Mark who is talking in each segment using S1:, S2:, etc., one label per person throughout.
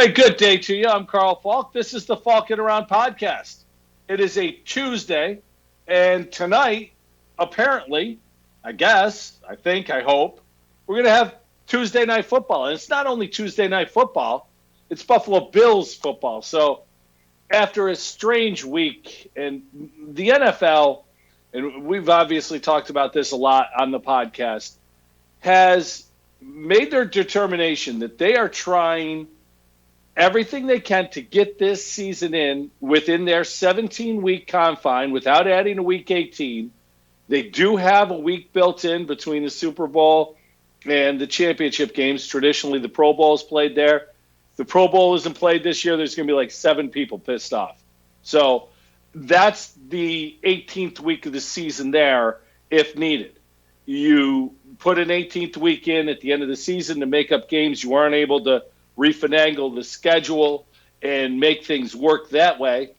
S1: Hey, good day to you. I'm Carl Falk. This is the Falkin Around podcast. It is a Tuesday, and tonight, apparently, I guess, I think, I hope, we're going to have Tuesday Night Football. And it's not only Tuesday Night Football, it's Buffalo Bills football. So after a strange week, and the NFL, and we've obviously talked about this a lot on the podcast, has made their determination that they are trying everything they can to get this season in within their 17-week confine without adding a week 18. They do have a week built in between the Super Bowl and the championship games. Traditionally, the Pro Bowl is played there. If the Pro Bowl isn't played this year, there's going to be like 7 people pissed off. So that's the 18th week of the season there if needed. You put an 18th week in at the end of the season to make up games you aren't able to refinagle the schedule and make things work that way.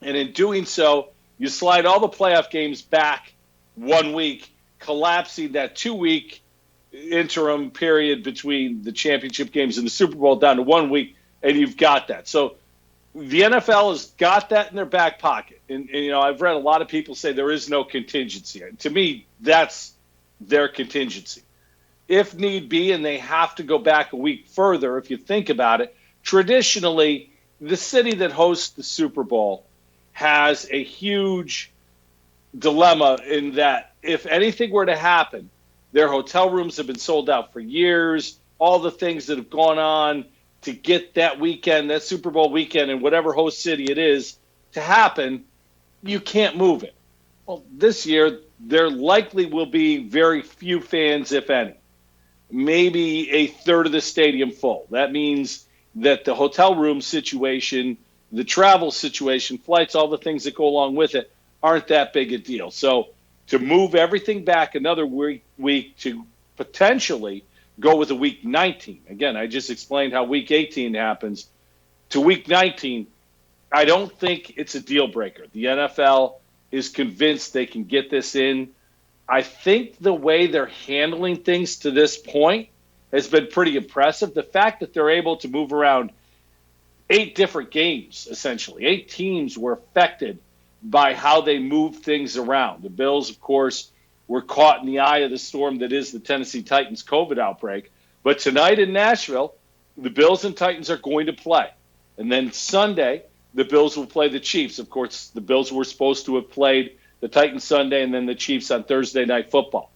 S1: And in doing so, you slide all the playoff games back 1 week, collapsing that 2-week interim period between the championship games and the Super Bowl down to 1 week, and you've got that. So the NFL has got that in their back pocket. And I've read a lot of people say there is no contingency. To me, that's their contingency. If need be, and they have to go back a week further, if you think about it, traditionally, the city that hosts the Super Bowl has a huge dilemma in that if anything were to happen, their hotel rooms have been sold out for years, all the things that have gone on to get that weekend, that Super Bowl weekend in whatever host city it is to happen, you can't move it. Well, this year, there likely will be very few fans, if any. Maybe a third of the stadium full. That means that the hotel room situation, the travel situation, flights, all the things that go along with it aren't that big a deal. So to move everything back another week to potentially go with a week 19. Again, I just explained how week 18 happens. To week 19, I don't think it's a deal breaker. The NFL is convinced they can get this in. I think the way they're handling things to this point has been pretty impressive. The fact that they're able to move around 8 different games, essentially. 8 teams were affected by how they moved things around. The Bills, of course, were caught in the eye of the storm that is the Tennessee Titans COVID outbreak. But tonight in Nashville, the Bills and Titans are going to play. And then Sunday, the Bills will play the Chiefs. Of course, the Bills were supposed to have played the Titans Sunday, and then the Chiefs on Thursday Night Football.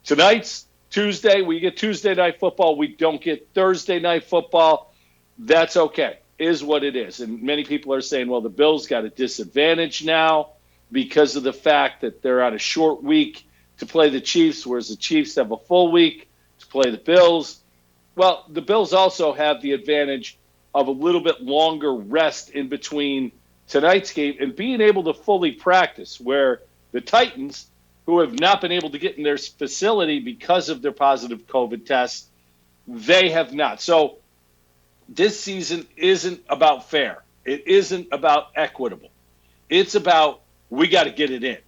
S1: Tonight's Tuesday. We get Tuesday Night Football. We don't get Thursday Night Football. That's okay. Is what it is. And many people are saying, well, the Bills got a disadvantage now because of the fact that they're on a short week to play the Chiefs, whereas the Chiefs have a full week to play the Bills. Well, the Bills also have the advantage of a little bit longer rest in between tonight's game and being able to fully practice, where the Titans, who have not been able to get in their facility because of their positive COVID tests, they have not. So this season isn't about fair. It isn't about equitable. It's about we got to get it in.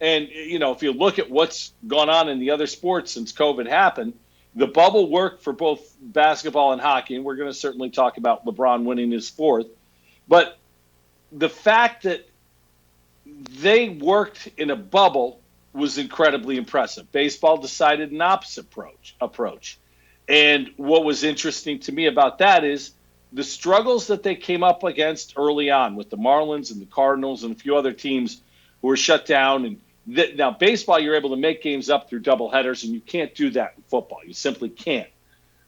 S1: And, if you look at what's gone on in the other sports since COVID happened, the bubble worked for both basketball and hockey, and we're going to certainly talk about LeBron winning his 4th. But the fact that they worked in a bubble was incredibly impressive. Baseball decided an opposite approach. And what was interesting to me about that is the struggles that they came up against early on with the Marlins and the Cardinals and a few other teams who were shut down. And now, baseball, you're able to make games up through doubleheaders, and you can't do that in football. You simply can't.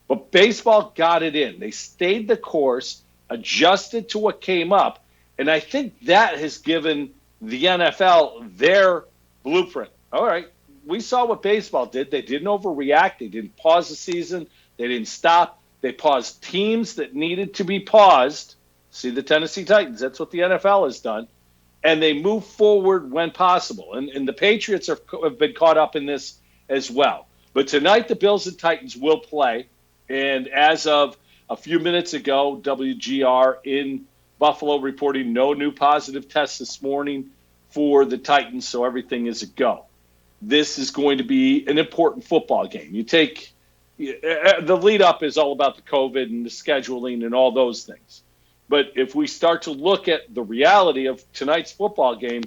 S1: But baseball got it in. They stayed the course, adjusted to what came up, and I think that has given the NFL their blueprint. All right, we saw what baseball did. They didn't overreact. They didn't pause the season. They didn't stop. They paused teams that needed to be paused. See the Tennessee Titans. That's what the NFL has done. And they move forward when possible. And the Patriots have been caught up in this as well. But tonight, the Bills and Titans will play. And as of a few minutes ago, WGR in Buffalo reporting no new positive tests this morning for the Titans, so everything is a go. This is going to be an important football game. You take The lead up is all about the COVID and the scheduling and all those things. But if we start to look at the reality of tonight's football game,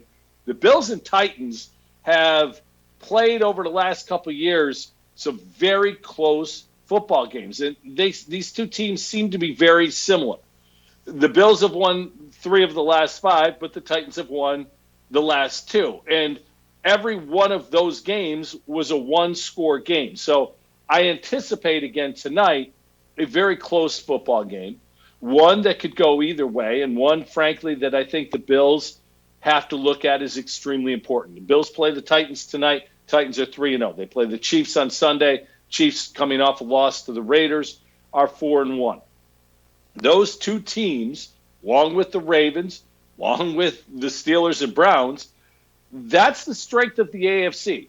S1: the Bills and Titans have played over the last couple of years some very close football games. And these two teams seem to be very similar. The Bills have won 3 of the last 5, but the Titans have won the last 2. And every one of those games was a one-score game. So I anticipate again tonight a very close football game, one that could go either way, and one, frankly, that I think the Bills have to look at as extremely important. The Bills play the Titans tonight. Titans are 3-0. They play the Chiefs on Sunday. Chiefs, coming off a loss to the Raiders, are 4-1. Those two teams, along with the Ravens, along with the Steelers and Browns, that's the strength of the AFC.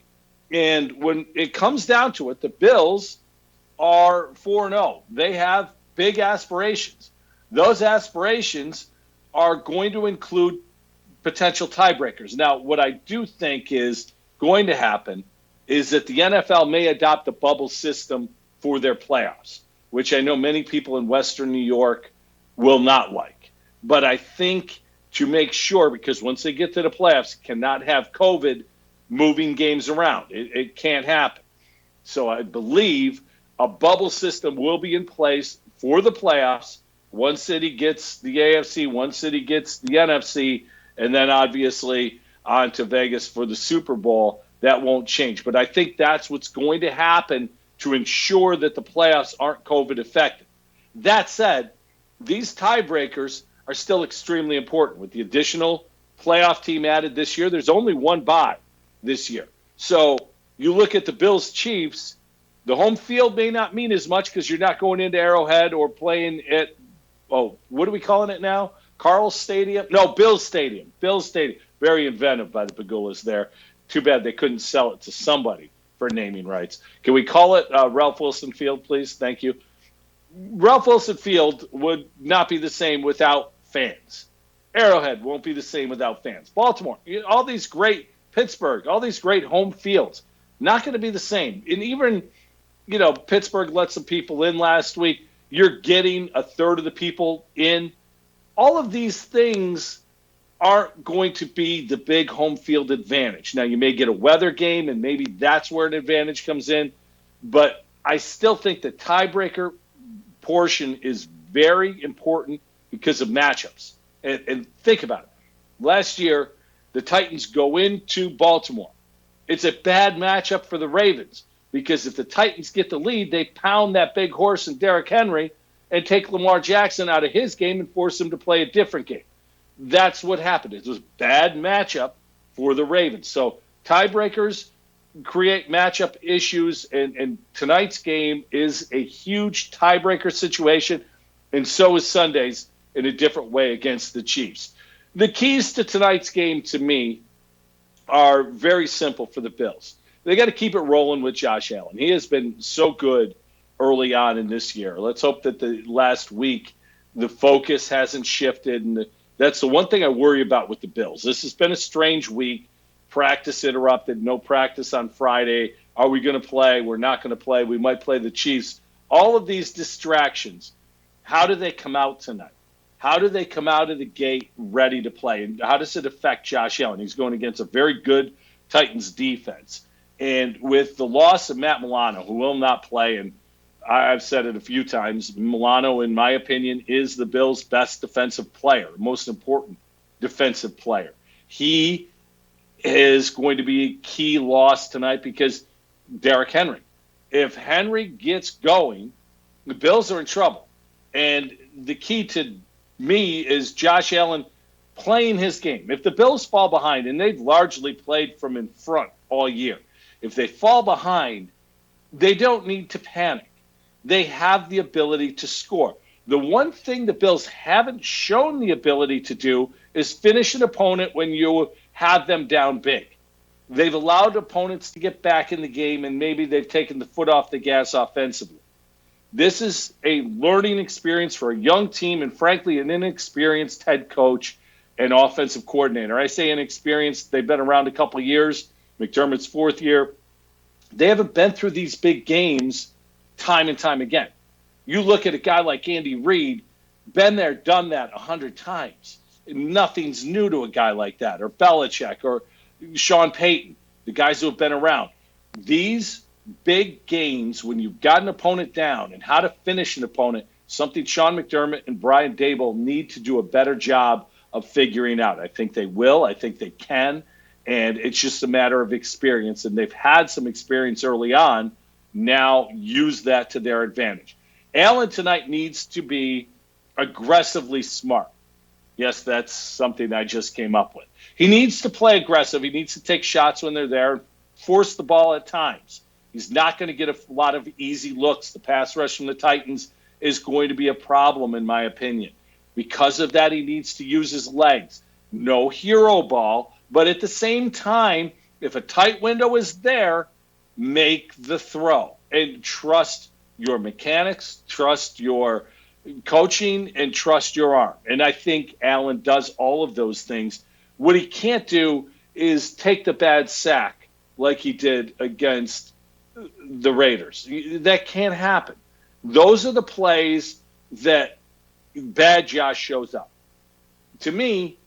S1: And when it comes down to it, the Bills are 4-0. They have big aspirations. Those aspirations are going to include potential tiebreakers. Now, what I do think is going to happen is that the NFL may adopt a bubble system for their playoffs, which I know many people in Western New York will not like. But I think to make sure, because once they get to the playoffs, cannot have COVID moving games around. It can't happen. So I believe a bubble system will be in place for the playoffs. One city gets the AFC, one city gets the NFC, and then obviously on to Vegas for the Super Bowl. That won't change. But I think that's what's going to happen to ensure that the playoffs aren't COVID affected. That said, these tiebreakers are still extremely important. With the additional playoff team added this year, there's only one bye this year. So you look at the Bills-Chiefs, the home field may not mean as much because you're not going into Arrowhead or playing at, what are we calling it now? Carl Stadium? No, Bills Stadium. Bills Stadium. Very inventive by the Pegulas there. Too bad they couldn't sell it to somebody for naming rights. Can we call it Ralph Wilson Field, please? Thank you. Ralph Wilson Field would not be the same without fans. Arrowhead won't be the same without fans. Baltimore, all these great, Pittsburgh, all these great home fields, not going to be the same. And even, Pittsburgh let some people in last week. You're getting a third of the people in. All of these things aren't going to be the big home field advantage. Now, you may get a weather game, and maybe that's where an advantage comes in. But I still think the tiebreaker portion is very important because of matchups. And think about it. Last year, the Titans go into Baltimore. It's a bad matchup for the Ravens because if the Titans get the lead, they pound that big horse in Derrick Henry and take Lamar Jackson out of his game and force him to play a different game. That's what happened. It was a bad matchup for the Ravens. So tiebreakers create matchup issues, and tonight's game is a huge tiebreaker situation, and so is Sunday's in a different way against the Chiefs. The keys to tonight's game, to me, are very simple for the Bills. They got to keep it rolling with Josh Allen. He has been so good early on in this year. Let's hope that the last week the focus hasn't shifted, and that's the one thing I worry about with the Bills. This has been a strange week. Practice interrupted, no practice on Friday. Are we going to play? We're not going to play. We might play the Chiefs. All of these distractions, how do they come out tonight? How do they come out of the gate ready to play? And how does it affect Josh Allen? He's going against a very good Titans defense. And with the loss of Matt Milano, who will not play, and I've said it a few times, Milano, in my opinion, is the Bills' best defensive player, most important defensive player. He is going to be a key loss tonight because Derrick Henry. If Henry gets going, the Bills are in trouble. And the key to me is Josh Allen playing his game. If the Bills fall behind, and they've largely played from in front all year, if they fall behind, they don't need to panic. They have the ability to score. The one thing the Bills haven't shown the ability to do is finish an opponent when you have them down big. They've allowed opponents to get back in the game, and maybe they've taken the foot off the gas offensively. This is a learning experience for a young team and, frankly, an inexperienced head coach and offensive coordinator. I say inexperienced. They've been around a couple of years. McDermott's 4th year. They haven't been through these big games time and time again. You look at a guy like Andy Reid, been there, done that 100 times. Nothing's new to a guy like that, or Belichick, or Sean Payton, the guys who have been around. These big games, when you've got an opponent down and how to finish an opponent, something Sean McDermott and Brian Daboll need to do a better job of figuring out. I think they will. I think they can. And it's just a matter of experience. And they've had some experience early on. Now use that to their advantage. Allen tonight needs to be aggressively smart. Yes, that's something I just came up with. He needs to play aggressive. He needs to take shots when they're there, force the ball at times. He's not going to get a lot of easy looks. The pass rush from the Titans is going to be a problem, in my opinion. Because of that, he needs to use his legs. No hero ball, but at the same time, if a tight window is there, make the throw and trust your mechanics, trust your coaching, and trust your arm. And I think Allen does all of those things. What he can't do is take the bad sack like he did against the Raiders. That can't happen. Those are the plays that bad Josh shows up. To me,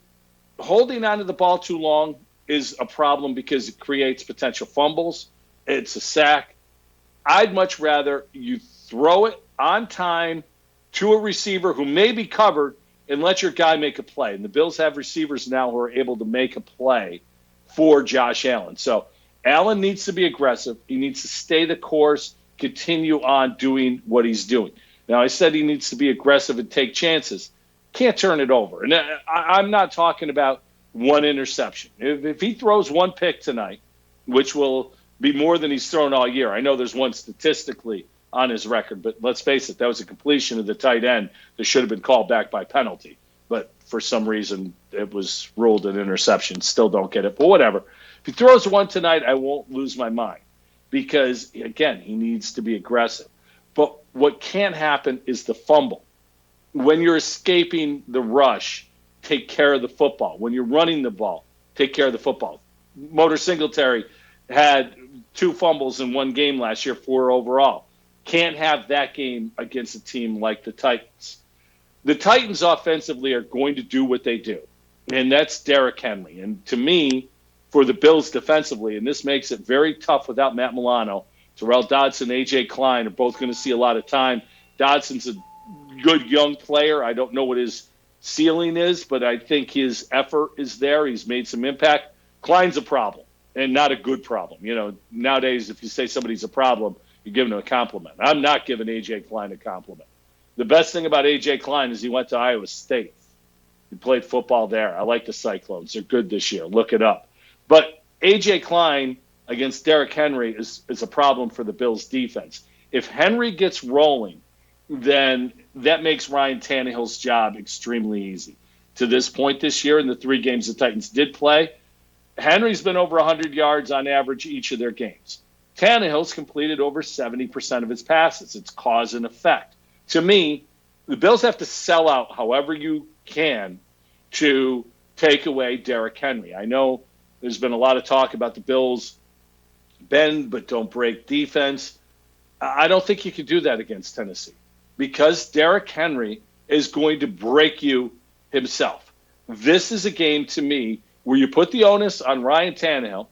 S1: holding onto the ball too long is a problem because it creates potential fumbles. It's a sack. I'd much rather you throw it on time to a receiver who may be covered and let your guy make a play. And the Bills have receivers now who are able to make a play for Josh Allen. So Allen needs to be aggressive. He needs to stay the course, continue on doing what he's doing. Now, I said he needs to be aggressive and take chances. Can't turn it over. And I'm not talking about one interception. If he throws one pick tonight, which will be more than he's thrown all year. I know there's one statistically on his record, but let's face it, that was a completion of the tight end that should have been called back by penalty. But for some reason, it was ruled an interception. Still don't get it, but whatever. If he throws one tonight, I won't lose my mind because, again, he needs to be aggressive. But what can't happen is the fumble. When you're escaping the rush, take care of the football. When you're running the ball, take care of the football. Motor Singletary had 2 fumbles in one game last year, 4 overall. Can't have that game against a team like the Titans. The Titans offensively are going to do what they do, and that's Derrick Henry. And to me, for the Bills defensively, and this makes it very tough without Matt Milano, Terrell Dodson, A.J. Klein are both going to see a lot of time. Dodson's a good young player. I don't know what his ceiling is, but I think his effort is there. He's made some impact. Klein's a problem, and not a good problem. You know, nowadays, if you say somebody's a problem, you're giving him a compliment. I'm not giving A.J. Klein a compliment. The best thing about A.J. Klein is he went to Iowa State. He played football there. I like the Cyclones. They're good this year. Look it up. But A.J. Klein against Derrick Henry is a problem for the Bills' defense. If Henry gets rolling, then that makes Ryan Tannehill's job extremely easy. To this point this year, in the 3 games the Titans did play, Henry's been over 100 yards on average each of their games. Tannehill's completed over 70% of his passes. It's cause and effect. To me, the Bills have to sell out however you can to take away Derrick Henry. I know there's been a lot of talk about the Bills' bend but don't break defense. I don't think you can do that against Tennessee because Derrick Henry is going to break you himself. This is a game, to me, where you put the onus on Ryan Tannehill,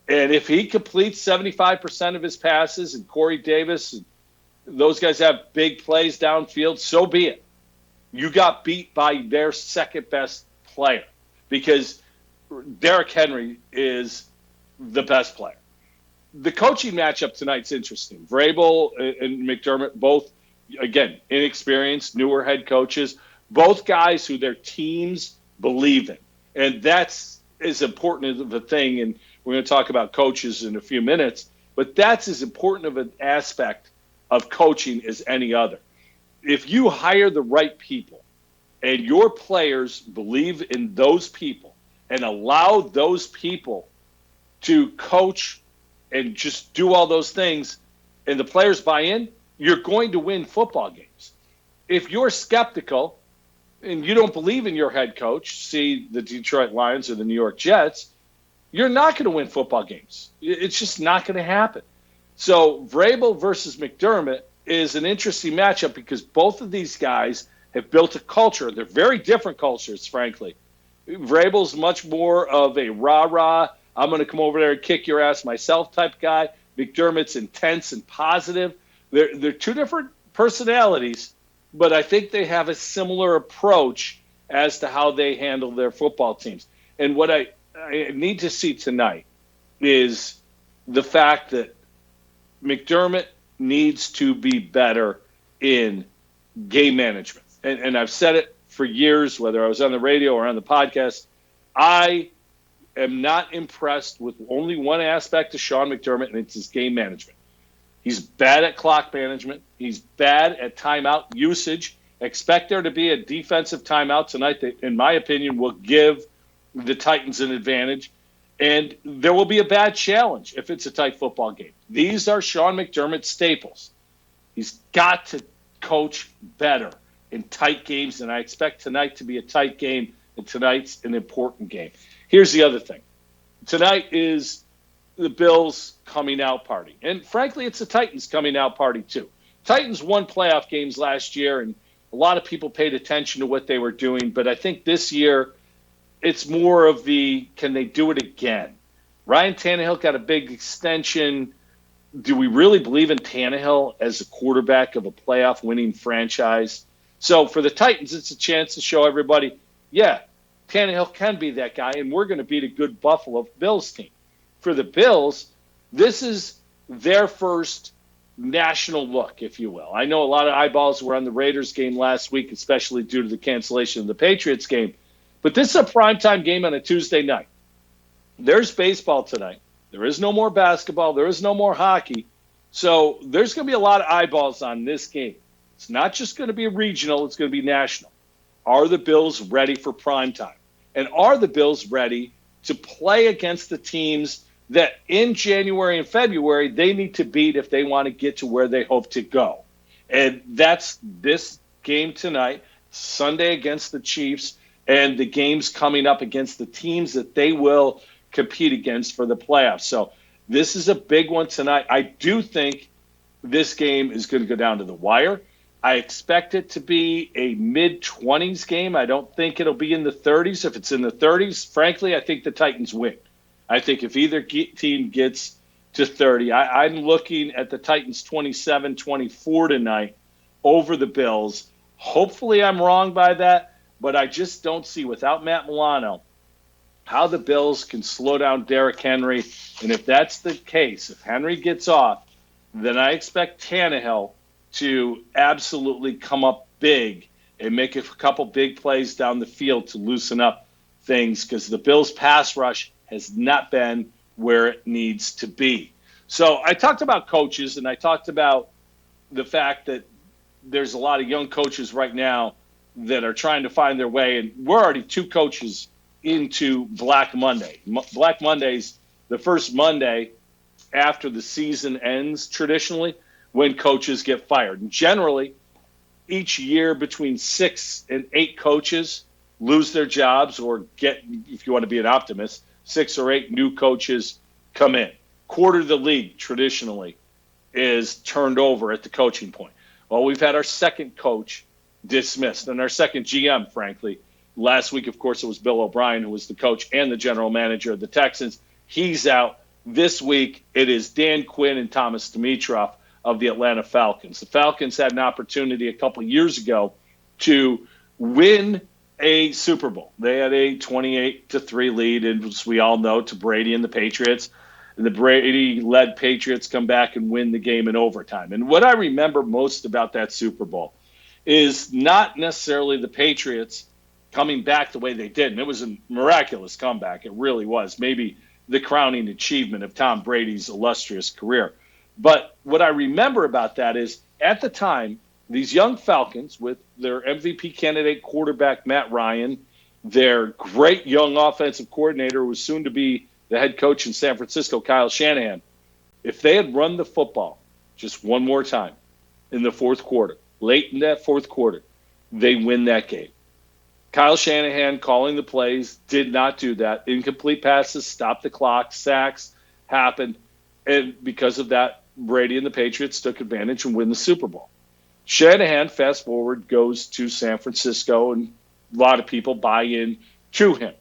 S1: and if he completes 75% of his passes and Corey Davis and those guys have big plays downfield, so be it. You got beat by their second best player because Derrick Henry is the best player. The coaching matchup tonight's interesting. Vrabel and McDermott, both, again, inexperienced, newer head coaches, both guys who their teams believe in. And that's as important of a thing, and we're going to talk about coaches in a few minutes, but that's as important of an aspect of coaching as any other. If you hire the right people and your players believe in those people and allow those people to coach and just do all those things and the players buy in, you're going to win football games. If you're skeptical and you don't believe in your head coach, see the Detroit Lions or the New York Jets, you're not going to win football games. It's just not going to happen. So Vrabel versus McDermott is an interesting matchup because both of these guys have built a culture. They're very different cultures, frankly. Vrabel's much more of a rah-rah, I'm going to come over there and kick your ass myself type guy. McDermott's intense and positive. They're two different personalities, but I think they have a similar approach as to how they handle their football teams. And what I need to see tonight is the fact that McDermott needs to be better in game management. And I've said it for years, whether I was on the radio or on the podcast. I am not impressed with only one aspect of Sean McDermott, and it's his game management. He's bad at clock management. He's bad at timeout usage. Expect there to be a defensive timeout tonight that, in my opinion, will give the Titans an advantage. And there will be a bad challenge if it's a tight football game. These are Sean McDermott's staples. He's got to coach better in tight games, and I expect tonight to be a tight game, and tonight's an important game. Here's the other thing. Tonight is the Bills' coming out party. And frankly, it's the Titans' coming out party too. Titans won playoff games last year, and a lot of people paid attention to what they were doing. But I think this year it's more of the, can they do it again? Ryan Tannehill got a big extension. Do we really believe in Tannehill as a quarterback of a playoff winning franchise? So for the Titans, it's a chance to show everybody, yeah, Tannehill can be that guy, and we're going to beat a good Buffalo Bills team. For the Bills, this is their first national look, if you will. I know a lot of eyeballs were on the Raiders game last week, especially due to the cancellation of the Patriots game. But this is a primetime game on a Tuesday night. There's baseball tonight. There is no more basketball. There is no more hockey. So there's going to be a lot of eyeballs on this game. It's not just going to be regional. It's going to be national. Are the Bills ready for primetime? And are the Bills ready to play against the teams that in January and February they need to beat if they want to get to where they hope to go? And that's this game tonight, Sunday against the Chiefs, and the games coming up against the teams that they will compete against for the playoffs. So this is a big one tonight. I do think this game is going to go down to the wire. I expect it to be a mid-20s game. I don't think it'll be in the 30s. If it's in the 30s, frankly, I think the Titans win. I think if either team gets to 30, I'm looking at the Titans 27-24 tonight over the Bills. Hopefully I'm wrong by that, but I just don't see, without Matt Milano, how the Bills can slow down Derrick Henry. And if that's the case, if Henry gets off, then I expect Tannehill to absolutely come up big and make a couple big plays down the field to loosen up things, because the Bills' pass rush has not been where it needs to be. So I talked about coaches, and I talked about the fact that there's a lot of young coaches right now that are trying to find their way, and we're already 2 coaches into Black Monday. Black Monday's the first Monday after the season ends traditionally, when coaches get fired. And generally, each year between 6 and 8 coaches lose their jobs or get, if you want to be an optimist, 6 or 8 new coaches come in. Quarter of the league traditionally is turned over at the coaching point. Well, we've had our second coach dismissed and our second GM, frankly. Last week, of course, it was Bill O'Brien, who was the coach and the general manager of the Texans. He's out. This week, it is Dan Quinn and Thomas Dimitroff of the Atlanta Falcons. The Falcons had an opportunity a couple of years ago to win a Super Bowl. They had a 28-3 lead, and as we all know, to Brady and the Patriots. And the Brady-led Patriots come back and win the game in overtime. And what I remember most about that Super Bowl is not necessarily the Patriots coming back the way they did. And it was a miraculous comeback. It really was. Maybe the crowning achievement of Tom Brady's illustrious career. But what I remember about that is, at the time, these young Falcons, with their MVP candidate quarterback Matt Ryan, their great young offensive coordinator, who was soon to be the head coach in San Francisco, Kyle Shanahan, if they had run the football just one more time in the fourth quarter, late in that fourth quarter, they win that game. Kyle Shanahan calling the plays did not do that. Incomplete passes, stopped the clock, sacks happened. And because of that, Brady and the Patriots took advantage and win the Super Bowl. Shanahan, fast forward, goes to San Francisco, and a lot of people buy in to him.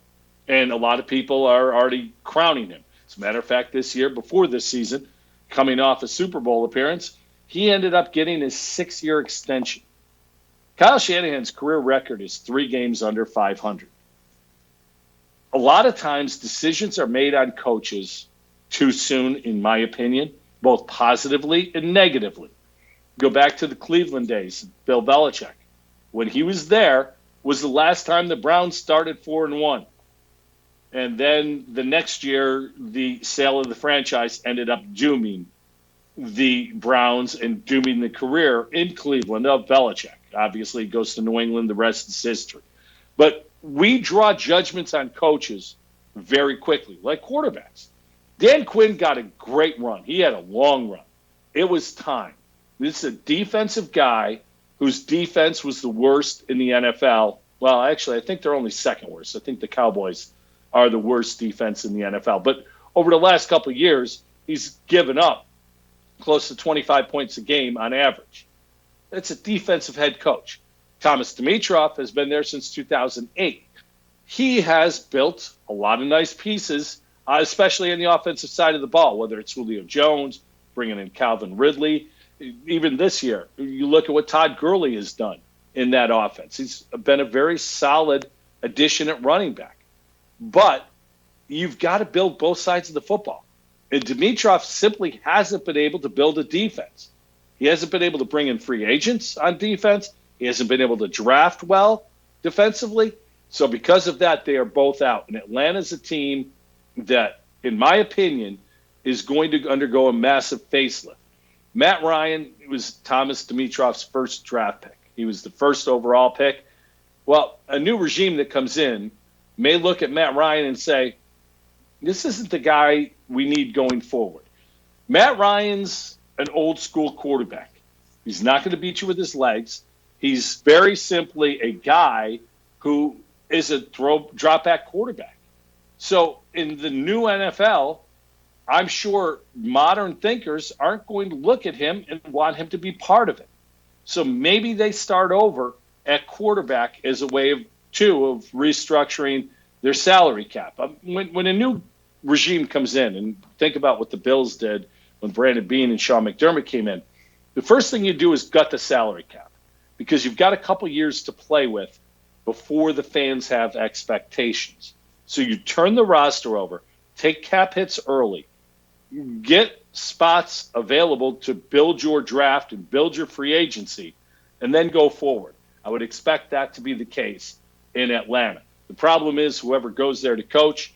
S1: And a lot of people are already crowning him. As a matter of fact, this year, before this season, coming off a Super Bowl appearance, he ended up getting his 6-year extension. Kyle Shanahan's career record is 3 games under 500. A lot of times, decisions are made on coaches too soon, in my opinion, both positively and negatively. Go back to the Cleveland days, Bill Belichick. When he was there, was the last time the Browns started 4-1. And then the next year, the sale of the franchise ended up dooming the Browns and dooming the career in Cleveland of Belichick. Obviously, he goes to New England. The rest is history. But we draw judgments on coaches very quickly, like quarterbacks. Dan Quinn got a great run. He had a long run. It was time. This is a defensive guy whose defense was the worst in the NFL. Well, actually, I think they're only second worst. I think the Cowboys are the worst defense in the NFL. But over the last couple of years, he's given up close to 25 points a game on average. That's a defensive head coach. Thomas Dimitroff has been there since 2008. He has built a lot of nice pieces, especially on the offensive side of the ball, whether it's Julio Jones, bringing in Calvin Ridley. Even this year, you look at what Todd Gurley has done in that offense. He's been a very solid addition at running back. But you've got to build both sides of the football. And Dimitroff simply hasn't been able to build a defense. He hasn't been able to bring in free agents on defense. He hasn't been able to draft well defensively. So because of that, they are both out. And Atlanta's a team that, in my opinion, is going to undergo a massive facelift. Matt Ryan was Thomas Dimitroff's first draft pick. He was the first overall pick. Well, a new regime that comes in may look at Matt Ryan and say, this isn't the guy we need going forward. Matt Ryan's an old school quarterback. He's not going to beat you with his legs. He's very simply a guy who is a drop back quarterback. So in the new NFL, I'm sure modern thinkers aren't going to look at him and want him to be part of it. So maybe they start over at quarterback as a way of restructuring their salary cap. When a new regime comes in, and think about what the Bills did when Brandon Beane and Sean McDermott came in, the first thing you do is gut the salary cap because you've got a couple years to play with before the fans have expectations. So you turn the roster over, take cap hits early, get spots available to build your draft and build your free agency, and then go forward. I would expect that to be the case in Atlanta. The problem is whoever goes there to coach,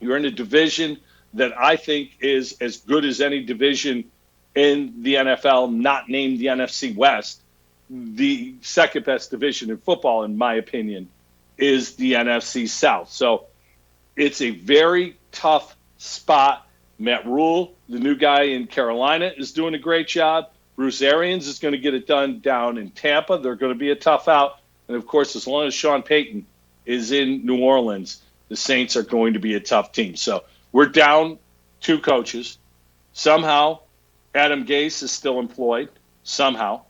S1: you're in a division that I think is as good as any division in the NFL, not named the NFC West. The second best division in football, in my opinion, is the NFC South. So it's a very tough spot. Matt Rule, the new guy in Carolina, is doing a great job. Bruce Arians is going to get it done down in Tampa. They're going to be a tough out. And, of course, as long as Sean Payton is in New Orleans, the Saints are going to be a tough team. So we're down 2 coaches. Somehow, Adam Gase is still employed. Somehow.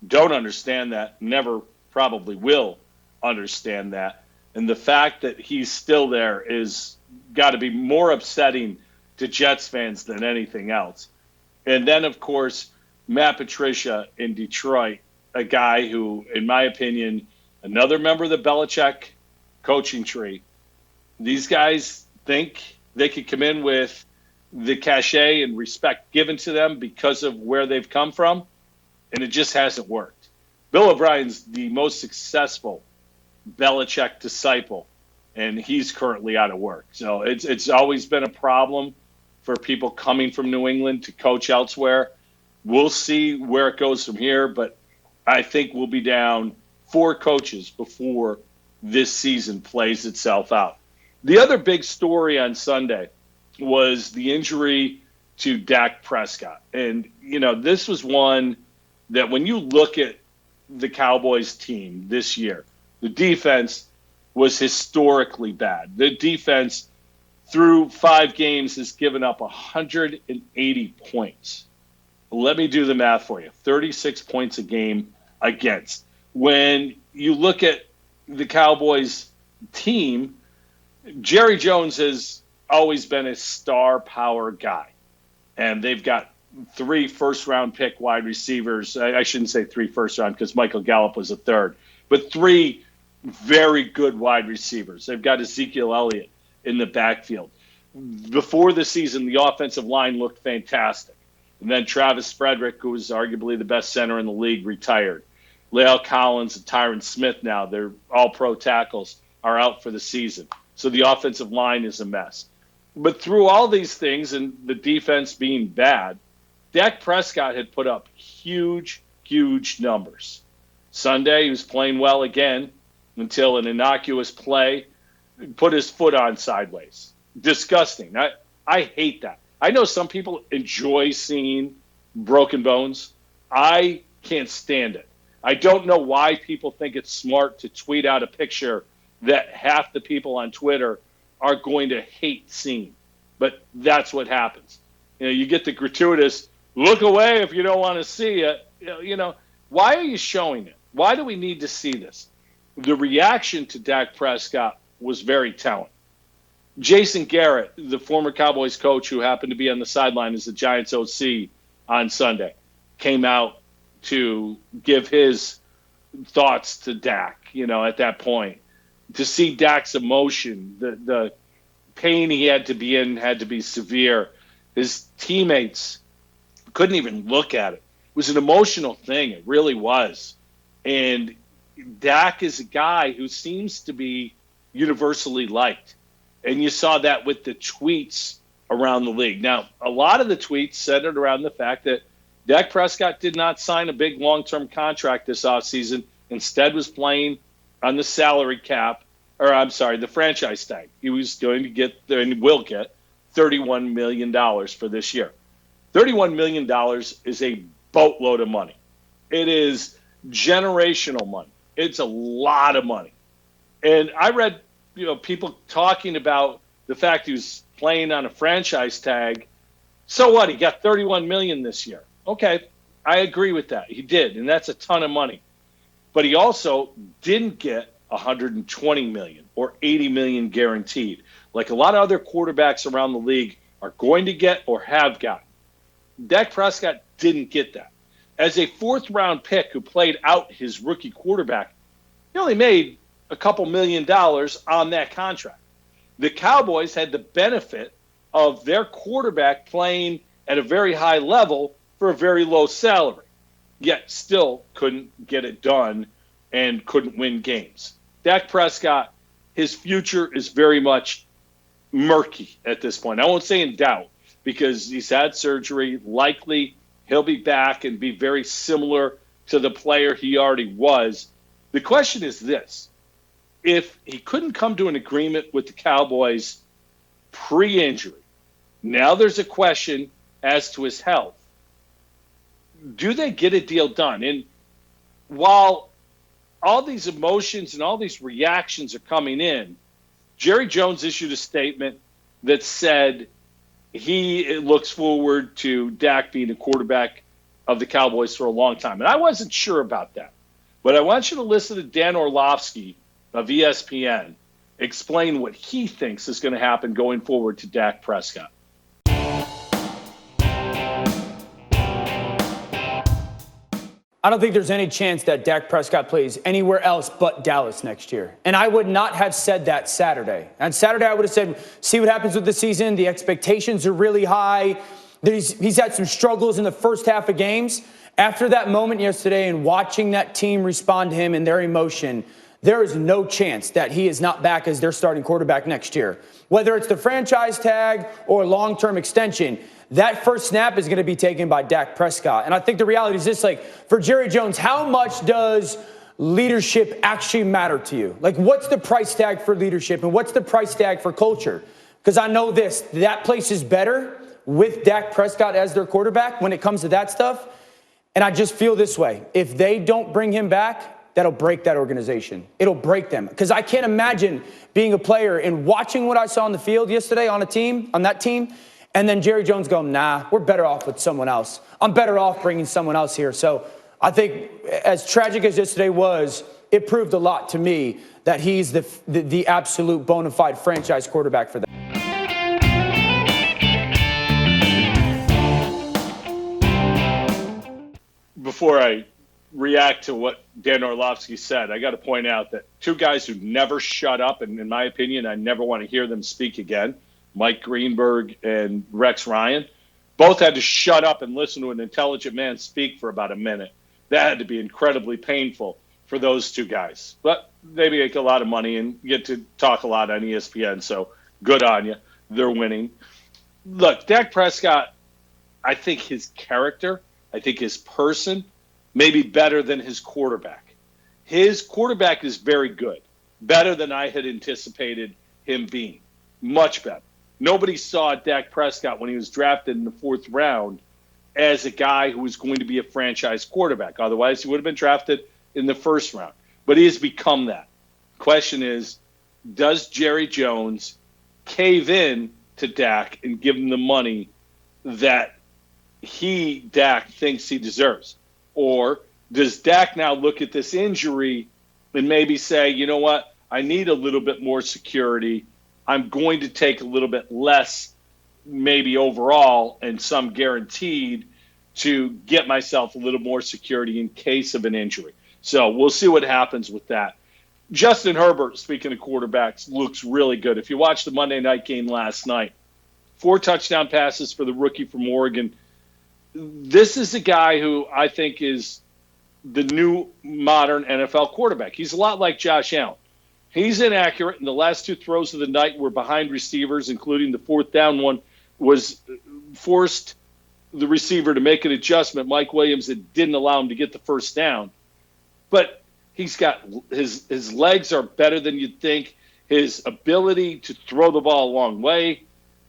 S1: Don't understand that. Never probably will understand that. And the fact that he's still there is got to be more upsetting to Jets fans than anything else. And then, of course, Matt Patricia in Detroit, a guy who, in my opinion, another member of the Belichick coaching tree. These guys think they could come in with the cachet and respect given to them because of where they've come from, and it just hasn't worked. Bill O'Brien's the most successful Belichick disciple, and he's currently out of work. So it's always been a problem for people coming from New England to coach elsewhere. We'll see where it goes from here, but I think we'll be down 4 coaches before this season plays itself out. The other big story on Sunday was the injury to Dak Prescott. And, this was one that when you look at the Cowboys team this year, the defense was historically bad. The defense through 5 games has given up 180 points. Let me do the math for you. 36 points a game against. When you look at the Cowboys team, Jerry Jones has always been a star power guy. And they've got 3 first-round pick wide receivers. I shouldn't say 3 first-round because Michael Gallup was a third. But 3 very good wide receivers. They've got Ezekiel Elliott in the backfield. Before the season, the offensive line looked fantastic. And then Travis Frederick, who was arguably the best center in the league, retired. La'el Collins and Tyron Smith now, they're all pro tackles, are out for the season. So the offensive line is a mess. But through all these things and the defense being bad, Dak Prescott had put up huge, huge numbers. Sunday, he was playing well again until an innocuous play put his foot on sideways. Disgusting. I hate that. I know some people enjoy seeing broken bones. I can't stand it. I don't know why people think it's smart to tweet out a picture that half the people on Twitter are going to hate seeing. But that's what happens. You get the gratuitous, look away if you don't want to see it. Why are you showing it? Why do we need to see this? The reaction to Dak Prescott was very telling. Jason Garrett, the former Cowboys coach who happened to be on the sideline as the Giants OC on Sunday, came out to give his thoughts to Dak, at that point. To see Dak's emotion, the pain he had to be in had to be severe. His teammates couldn't even look at it. It was an emotional thing. It really was. And Dak is a guy who seems to be universally liked. And you saw that with the tweets around the league. Now, a lot of the tweets centered around the fact that Dak Prescott did not sign a big long-term contract this offseason. Instead was playing on the salary cap, the franchise tag. He was going to get, and will get, $31 million for this year. $31 million is a boatload of money. It is generational money. It's a lot of money. And I read, people talking about the fact he was playing on a franchise tag. So what? He got $31 million this year. Okay, I agree with that. He did, and that's a ton of money. But he also didn't get $120 million or $80 million guaranteed, like a lot of other quarterbacks around the league are going to get or have gotten. Dak Prescott didn't get that. As a 4th-round pick who played out his rookie quarterback, he only made a couple $1 million on that contract. The Cowboys had the benefit of their quarterback playing at a very high level for a very low salary, yet still couldn't get it done and couldn't win games. Dak Prescott, his future is very much murky at this point. I won't say in doubt because he's had surgery. Likely he'll be back and be very similar to the player he already was. The question is this. If he couldn't come to an agreement with the Cowboys pre-injury, now there's a question as to his health. Do they get a deal done? And while all these emotions and all these reactions are coming in, Jerry Jones issued a statement that said he looks forward to Dak being the quarterback of the Cowboys for a long time. And I wasn't sure about that. But I want you to listen to Dan Orlovsky of ESPN explain what he thinks is going to happen going forward to Dak Prescott.
S2: I don't think there's any chance that Dak Prescott plays anywhere else but Dallas next year. And I would not have said that Saturday. On Saturday, I would have said, see what happens with the season. The expectations are really high. He's had some struggles in the first half of games. After that moment yesterday and watching that team respond to him and their emotion, there is no chance that he is not back as their starting quarterback next year. Whether it's the franchise tag or long-term extension, that first snap is going to be taken by Dak Prescott. And I think the reality is this, for Jerry Jones, how much does leadership actually matter to you? What's the price tag for leadership and what's the price tag for culture? Because I know that place is better with Dak Prescott as their quarterback when it comes to that stuff. And I just feel this way. If they don't bring him back, that'll break that organization. It'll break them. Because I can't imagine being a player and watching what I saw on the field yesterday on that team, And then Jerry Jones going, nah, we're better off with someone else. I'm better off bringing someone else here. So I think as tragic as yesterday was, it proved a lot to me that he's the absolute bona fide franchise quarterback for them.
S1: Before I react to what Dan Orlovsky said, I got to point out that two guys who never shut up, and in my opinion, I never want to hear them speak again, Mike Greenberg and Rex Ryan, both had to shut up and listen to an intelligent man speak for about a minute. That had to be incredibly painful for those two guys. But they make a lot of money and get to talk a lot on ESPN, so good on you. They're winning. Look, Dak Prescott, I think his character, I think his person may be better than his quarterback. His quarterback is very good, better than I had anticipated him being, much better. Nobody saw Dak Prescott when he was drafted in the 4th round as a guy who was going to be a franchise quarterback. Otherwise, he would have been drafted in the 1st round. But he has become that. Question is, does Jerry Jones cave in to Dak and give him the money that Dak thinks he deserves? Or does Dak now look at this injury and maybe say, you know what, I need a little bit more security. I'm going to take a little bit less, maybe overall, and some guaranteed to get myself a little more security in case of an injury. So we'll see what happens with that. Justin Herbert, speaking of quarterbacks, looks really good. If you watched the Monday night game last night, 4 touchdown passes for the rookie from Oregon. This is a guy who I think is the new modern NFL quarterback. He's a lot like Josh Allen. He's inaccurate, and the last 2 throws of the night were behind receivers, including the 4th down one was forced the receiver to make an adjustment, Mike Williams, that didn't allow him to get the 1st down. But he's got his legs are better than you'd think. His ability to throw the ball a long way.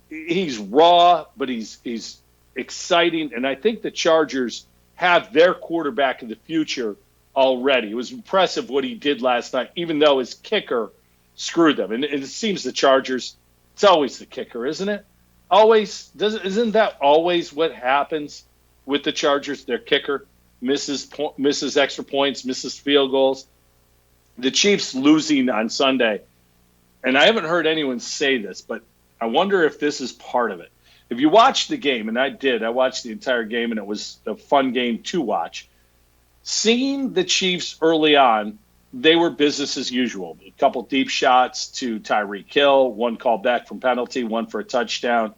S1: He's raw, but he's exciting. And I think the Chargers have their quarterback of the future already. It was impressive what he did last night, even though his kicker screwed them. And it seems the Chargers, it's always the kicker, isn't it? Isn't that always what happens with the Chargers? Their kicker misses extra points, misses field goals. The Chiefs losing on Sunday, and I haven't heard anyone say this, but I wonder if this is part of it. If you watched the game, and I watched the entire game, and it was a fun game to watch. Seeing the Chiefs early on, they were business as usual. A couple deep shots to Tyreek Hill, one called back from penalty, one for a touchdown.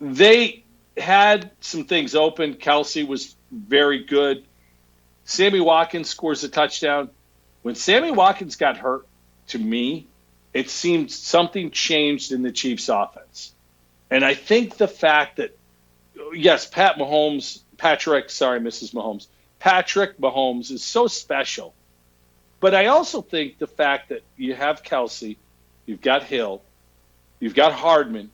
S1: They had some things open. Kelsey was very good. Sammy Watkins scores a touchdown. When Sammy Watkins got hurt, to me, it seemed something changed in the Chiefs' offense. And I think the fact that, yes, Patrick Mahomes is so special. But I also think the fact that you have Kelsey, you've got Hill, you've got Hardman,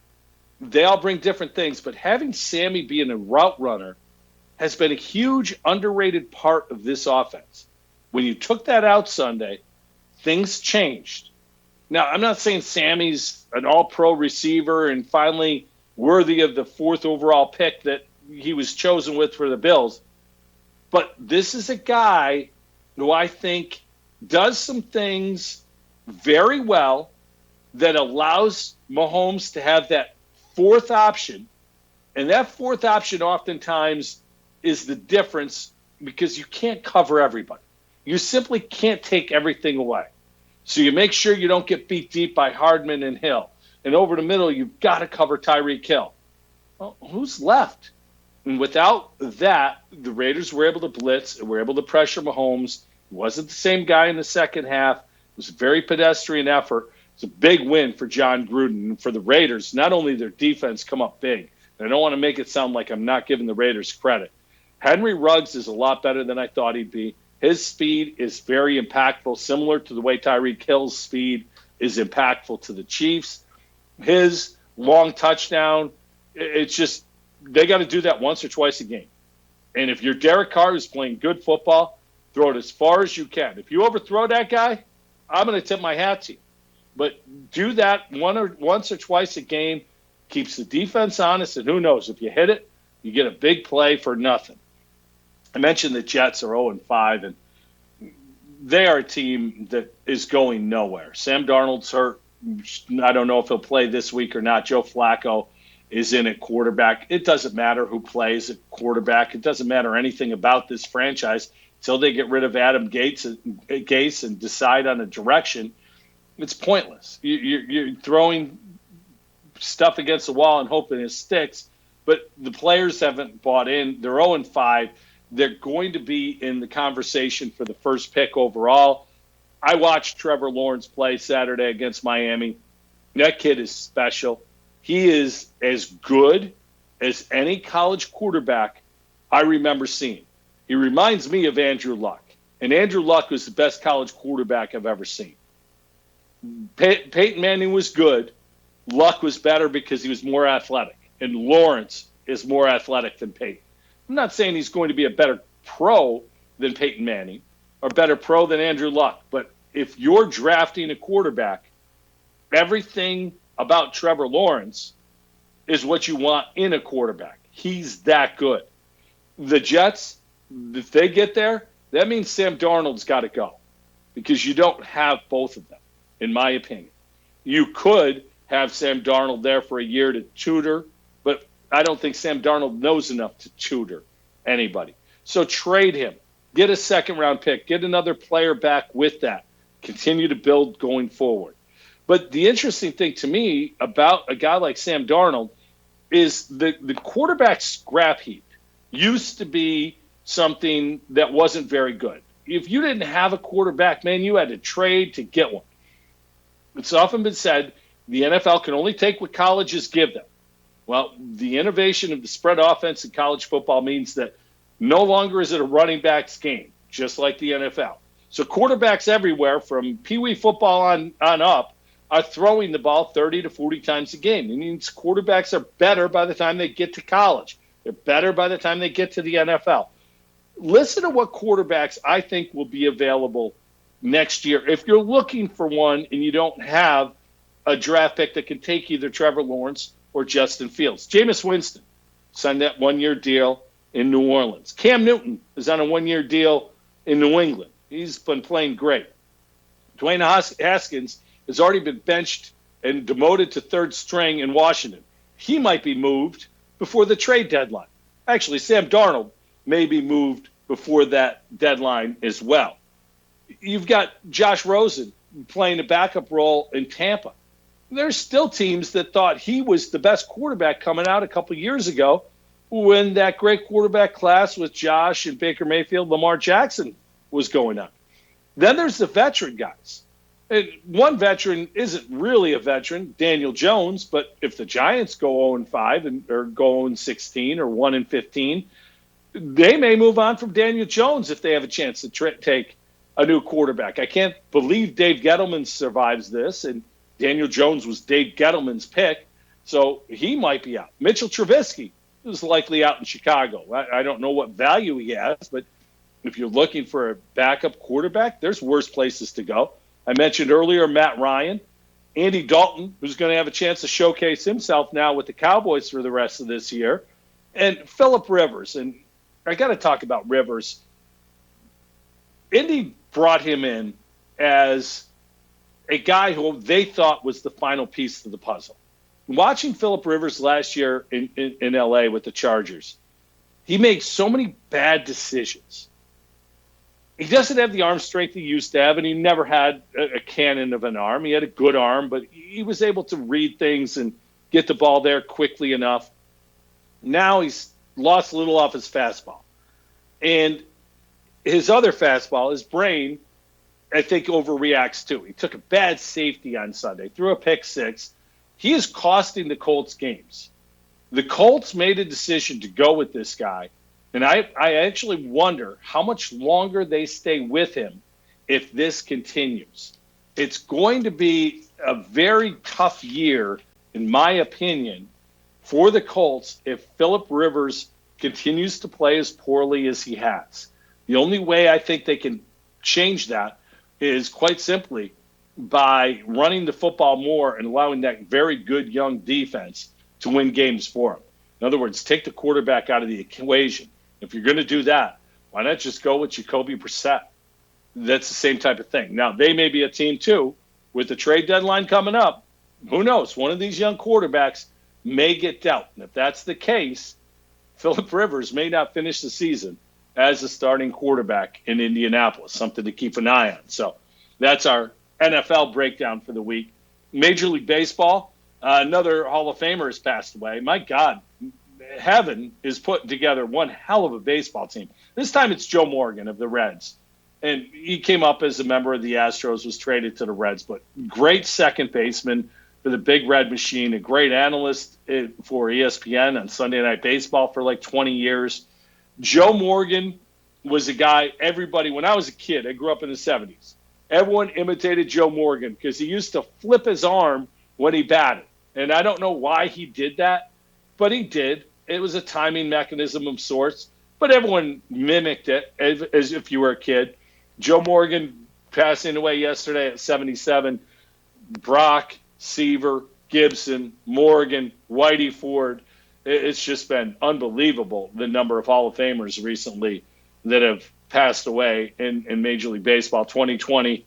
S1: they all bring different things. But having Sammy being a route runner has been a huge underrated part of this offense. When you took that out Sunday, things changed. Now, I'm not saying Sammy's an all-pro receiver and finally worthy of the 4th overall pick that he was chosen with for the Bills. But this is a guy who I think does some things very well that allows Mahomes to have that 4th option. And that 4th option oftentimes is the difference because you can't cover everybody. You simply can't take everything away. So you make sure you don't get beat deep by Hardman and Hill. And over the middle, you've got to cover Tyreek Hill. Well, who's left? And without that, the Raiders were able to blitz and were able to pressure Mahomes. He wasn't the same guy in the second half. It was a very pedestrian effort. It's a big win for John Gruden. And for the Raiders, not only their defense come up big, and I don't want to make it sound like I'm not giving the Raiders credit. Henry Ruggs is a lot better than I thought he'd be. His speed is very impactful, similar to the way Tyreek Hill's speed is impactful to the Chiefs. His long touchdown, it's just they got to do that once or twice a game. And if you're Derek Carr, who's playing good football, throw it as far as you can. If you overthrow that guy, I'm going to tip my hat to you. But do that once or twice a game. keeps the defense honest, and who knows, if you hit it, you get a big play for nothing. I mentioned the Jets are 0-5, and they are a team that is going nowhere. Sam Darnold's hurt. I don't know if he'll play this week or not. Joe Flacco is in at quarterback. It doesn't matter who plays at quarterback. It doesn't matter anything about this franchise until they get rid of Adam Gase and decide on a direction. It's pointless. You're throwing stuff against the wall and hoping it sticks, but the players haven't bought in. They're 0-5. They're going to be in the conversation for the first pick overall. I watched Trevor Lawrence play Saturday against Miami. That kid is special. He is as good as any college quarterback I remember seeing. He reminds me of Andrew Luck. And Andrew Luck was the best college quarterback I've ever seen. Peyton Manning was good. Luck was better because he was more athletic. And Lawrence is more athletic than Peyton. I'm not saying he's going to be a better pro than Peyton Manning or better pro than Andrew Luck. But if you're drafting a quarterback, everything about Trevor Lawrence is what you want in a quarterback. He's that good. The Jets, if they get there, that means Sam Darnold's got to go because you don't have both of them, in my opinion. You could have Sam Darnold there for a year to tutor, but I don't think Sam Darnold knows enough to tutor anybody. So trade him. Get a second-round pick. Get another player back with that. Continue to build going forward. But the interesting thing to me about a guy like Sam Darnold is the quarterback scrap heap used to be something that wasn't very good. If you didn't have a quarterback, man, you had to trade to get one. It's often been said the NFL can only take what colleges give them. Well, the innovation of the spread offense in college football means that no longer is it a running backs game, just like the NFL. So quarterbacks everywhere, from Pee Wee football on up, are throwing the ball 30 to 40 times a game. It means quarterbacks are better by the time they get to college. They're better by the time they get to the NFL. Listen to what quarterbacks I think will be available next year. If you're looking for one and you don't have a draft pick that can take either Trevor Lawrence or Justin Fields. Jameis Winston signed that one-year deal in New Orleans. Cam Newton is on a one-year deal in New England. He's been playing great. Dwayne Haskins has already been benched and demoted to third string in Washington. He might be moved before the trade deadline. Actually, Sam Darnold may be moved before that deadline as well. You've got Josh Rosen playing a backup role in Tampa. There's still teams that thought he was the best quarterback coming out a couple years ago when that great quarterback class with Josh and Baker Mayfield, Lamar Jackson was going on. Then there's the veteran guys. And one veteran isn't really a veteran, Daniel Jones, but if the Giants go 0-5 or go 0-16 or 1-15, they may move on from Daniel Jones if they have a chance to take a new quarterback. I can't believe Dave Gettleman survives this, and Daniel Jones was Dave Gettleman's pick, so he might be out. Mitchell Trubisky is likely out in Chicago. I don't know what value he has, but if you're looking for a backup quarterback, there's worse places to go. I mentioned earlier Matt Ryan, Andy Dalton, who's going to have a chance to showcase himself now with the Cowboys for the rest of this year, and Phillip Rivers. And I got to talk about Rivers. Indy brought him in as a guy who they thought was the final piece to the puzzle. Watching Phillip Rivers last year in L.A. with the Chargers, he makes so many bad decisions. He doesn't have the arm strength he used to have, and he never had a cannon of an arm. He had a good arm, but he was able to read things and get the ball there quickly enough. Now he's lost a little off his fastball. And his other fastball, his brain, I think overreacts too. He took a bad safety on Sunday, threw a pick six. He is costing the Colts games. The Colts made a decision to go with this guy, and I actually wonder how much longer they stay with him if this continues. It's going to be a very tough year, in my opinion, for the Colts if Phillip Rivers continues to play as poorly as he has. The only way I think they can change that is quite simply by running the football more and allowing that very good young defense to win games for them. In other words, take the quarterback out of the equation. If you're going to do that, why not just go with Jacoby Brissett? That's the same type of thing. Now, they may be a team, too, with the trade deadline coming up. Who knows? One of these young quarterbacks may get dealt. And if that's the case, Phillip Rivers may not finish the season as a starting quarterback in Indianapolis, something to keep an eye on. So that's our NFL breakdown for the week. Major League Baseball, another Hall of Famer has passed away. My God, heaven is putting together one hell of a baseball team. This time it's Joe Morgan of the Reds. And he came up as a member of the Astros, was traded to the Reds. But great second baseman for the Big Red Machine, a great analyst for ESPN on Sunday Night Baseball for like 20 years. Joe Morgan was a guy everybody, when I was a kid, I grew up in the 70s, everyone imitated Joe Morgan because he used to flip his arm when he batted. And I don't know why he did that, but he did. It was a timing mechanism of sorts, but everyone mimicked it as if you were a kid. Joe Morgan passing away yesterday at 77. Brock, Seaver, Gibson, Morgan, Whitey Ford. It's just been unbelievable, the number of Hall of Famers recently that have passed away in Major League Baseball. 2020,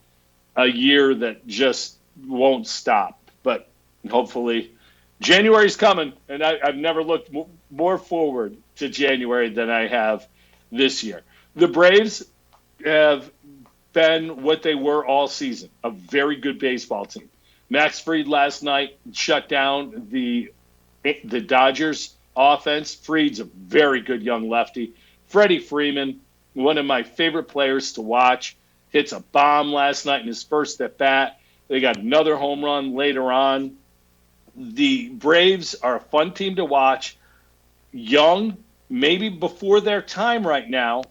S1: a year that just won't stop. But hopefully January's coming, and I've never looked more forward to January than I have this year. The Braves have been what they were all season, a very good baseball team. Max Fried last night shut down the Dodgers offense. Fried's a very good young lefty. Freddie Freeman, one of my favorite players to watch, hits a bomb last night in his first at-bat. They got another home run later on. The Braves are a fun team to watch. Young, maybe before their time right now,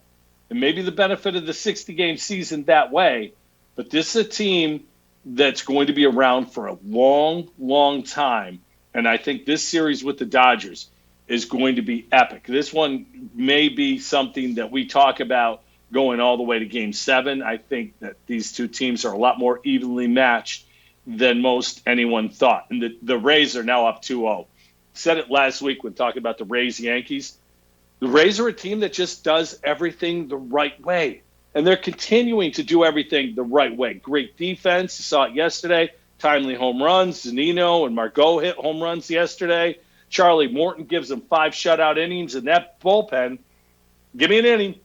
S1: and maybe the benefit of the 60-game season that way, but this is a team that's going to be around for a long, long time. And I think this series with the Dodgers is going to be epic. This one may be something that we talk about going all the way to Game 7. I think that these two teams are a lot more evenly matched than most anyone thought. And the Rays are now up 2-0. Said it last week when talking about the Rays-Yankees. The Rays are a team that just does everything the right way. And they're continuing to do everything the right way. Great defense. You saw it yesterday. Timely home runs. Zunino and Margot hit home runs yesterday. Charlie Morton gives them 5 shutout innings. And that bullpen, give me an inning.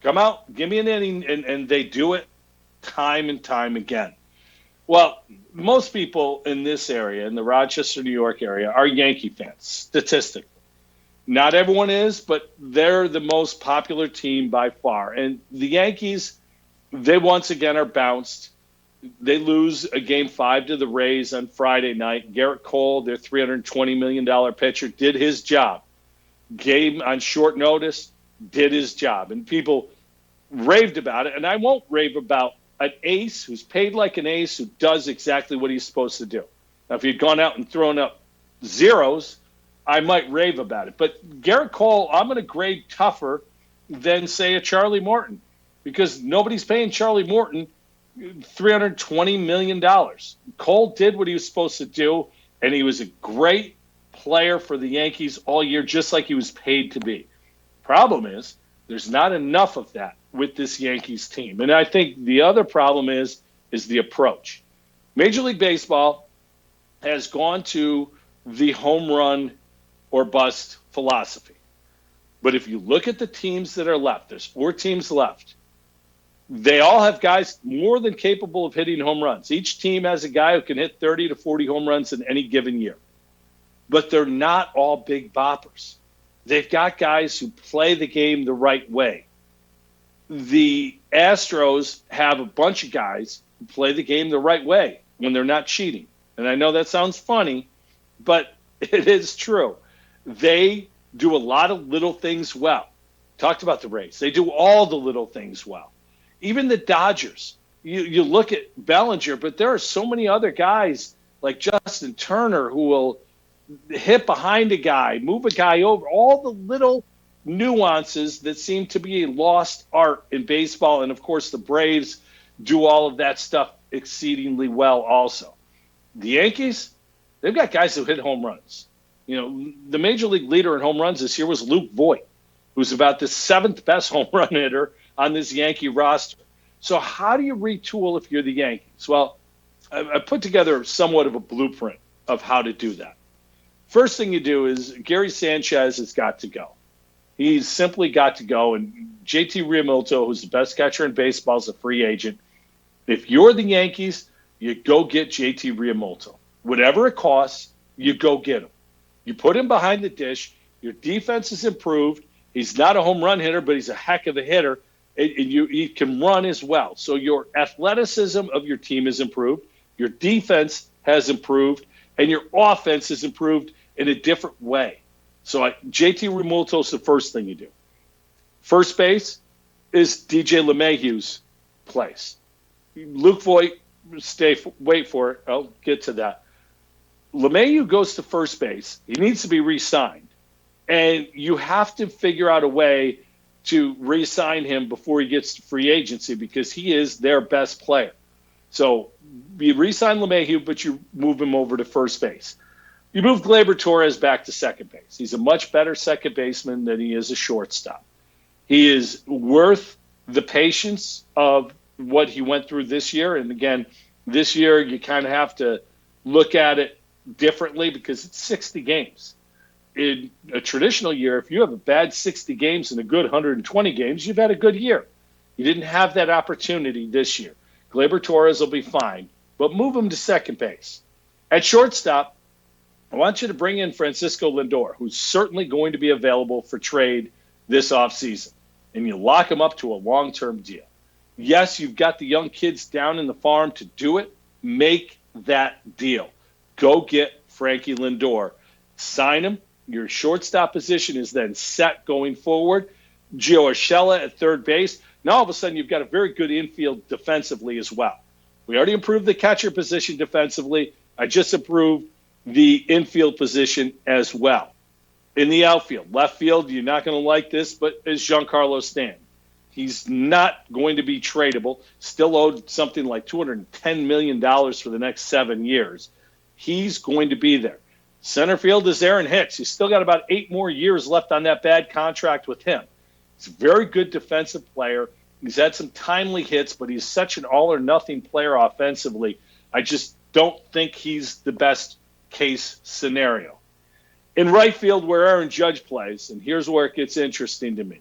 S1: Come out, give me an inning. And they do it time and time again. Well, most people in this area, in the Rochester, New York area, are Yankee fans, statistically. Not everyone is, but they're the most popular team by far. And the Yankees, they once again are bounced. They lose a Game 5 to the Rays on Friday night. Garrett Cole, their $320 million pitcher, did his job. Game on short notice, did his job. And people raved about it. And I won't rave about an ace who's paid like an ace who does exactly what he's supposed to do. Now, if he'd gone out and thrown up zeros, I might rave about it. But Garrett Cole, I'm going to grade tougher than, say, a Charlie Morton, because nobody's paying Charlie Morton $320 million. Cole did what he was supposed to do, and he was a great player for the Yankees all year, just like he was paid to be. Problem is, there's not enough of that with this Yankees team. And I think the other problem is the approach. Major League Baseball has gone to the home run or bust philosophy. But if you look at the teams that are left, there's 4 teams left. They all have guys more than capable of hitting home runs. Each team has a guy who can hit 30 to 40 home runs in any given year. But they're not all big boppers. They've got guys who play the game the right way. The Astros have a bunch of guys who play the game the right way when they're not cheating. And I know that sounds funny, but it is true. They do a lot of little things well. Talked about the Rays. They do all the little things well. Even the Dodgers. You look at Bellinger, but there are so many other guys like Justin Turner who will hit behind a guy, move a guy over, all the little nuances that seem to be a lost art in baseball. And, of course, the Braves do all of that stuff exceedingly well also. The Yankees, they've got guys who hit home runs. The major league leader in home runs this year was Luke Voit, who's about the 7th best home run hitter on this Yankee roster. So how do you retool if you're the Yankees? Well, I put together somewhat of a blueprint of how to do that. First thing you do is Gary Sanchez has got to go. He's simply got to go. And JT Realmuto, who's the best catcher in baseball, is a free agent. If you're the Yankees, you go get JT Realmuto. Whatever it costs, you go get him. You put him behind the dish. Your defense is improved. He's not a home run hitter, but he's a heck of a hitter. And he can run as well. So your athleticism of your team is improved. Your defense has improved. And your offense is improved in a different way. So JT Realmuto is the first thing you do. First base is DJ LeMahieu's place. Luke Voit, wait for it. I'll get to that. LeMahieu goes to first base. He needs to be re-signed. And you have to figure out a way to re-sign him before he gets to free agency because he is their best player. So you re-sign LeMahieu, but you move him over to first base. You move Gleyber Torres back to second base. He's a much better second baseman than he is a shortstop. He is worth the patience of what he went through this year. And again, this year you kind of have to look at it differently because it's 60 games. In a traditional year, if you have a bad 60 games and a good 120 games, you've had a good year. You didn't have that opportunity this year. Gleyber Torres will be fine, but move him to second base. At shortstop, I want you to bring in Francisco Lindor, who's certainly going to be available for trade this offseason, and you lock him up to a long-term deal. Yes, you've got the young kids down in the farm to do it. Make that deal. Go get Frankie Lindor. Sign him. Your shortstop position is then set going forward. Gio Urshela at third base. Now all of a sudden you've got a very good infield defensively as well. We already improved the catcher position defensively. I just improved the infield position as well. In the outfield, left field, you're not going to like this, but is Giancarlo Stanton. He's not going to be tradable. Still owed something like $210 million for the next 7 years. He's going to be there. Center field is Aaron Hicks. He's still got about 8 more years left on that bad contract with him. He's a very good defensive player. He's had some timely hits, but he's such an all-or-nothing player offensively. I just don't think he's the best case scenario. In right field where Aaron Judge plays, and here's where it gets interesting to me,